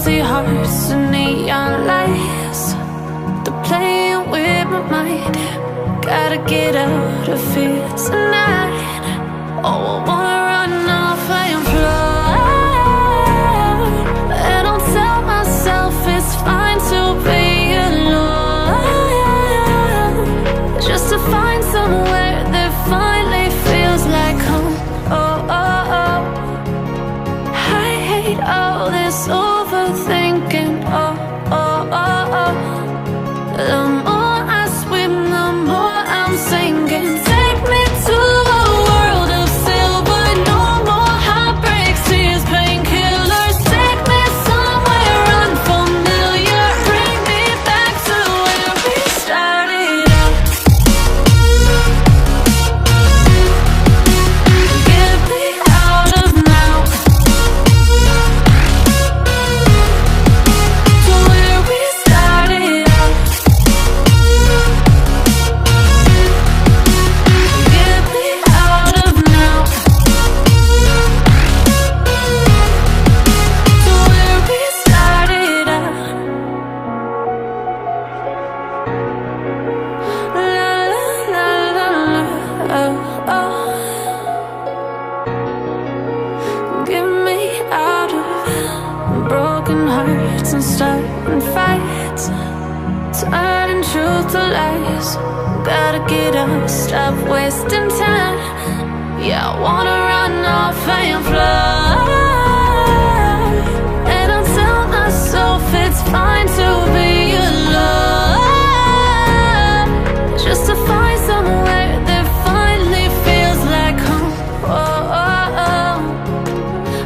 Empty hearts and neon lights, they're playing with my mind. Gotta get out of here tonight. Oh, I wanna run off and fly, and I'll tell myself it's fine to be alone, just to find somewhere that finally feels like home. Oh, oh, oh. I hate all this overthinking. Oh, oh, oh, oh. The more I swim, the more I'm sinking. Take me to a world of silver. No more heartbreaks, tears, painkillers. Take me somewhere unfamiliar. Bring me back to where we started out. Get me out of now, to where we started out. Get me out of now, to where we started out. La la la la la, oh, oh. Get me out of broken hearts and starting fights, turning truth to lies. Gotta get up, stop wasting time. Yeah, I wanna run off and fly, and I'll tell myself it's fine to be alone, just to find somewhere that finally feels like home. Oh, oh, oh.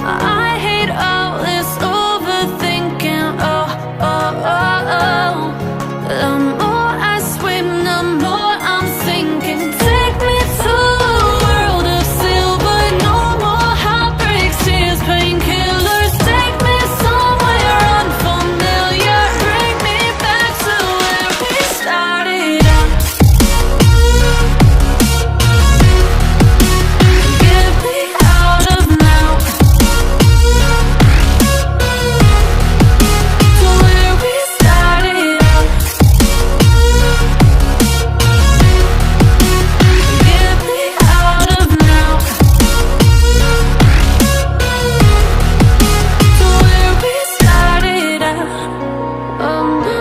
I hate all this overthinking. Oh, oh, oh, oh. The more I swim, the more I'm sinking. Take me to a world of silver. No more heartbreaks, tears, painkillers. Take me somewhere unfamiliar. Bring me back to where we started out. Get me out of now, to where we started out. Get me out of now, to where we started out. Oh no,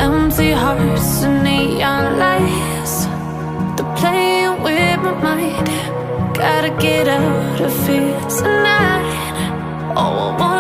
empty hearts and neon lights, they're playing with my mind. Gotta get out of here tonight. Oh, I wanna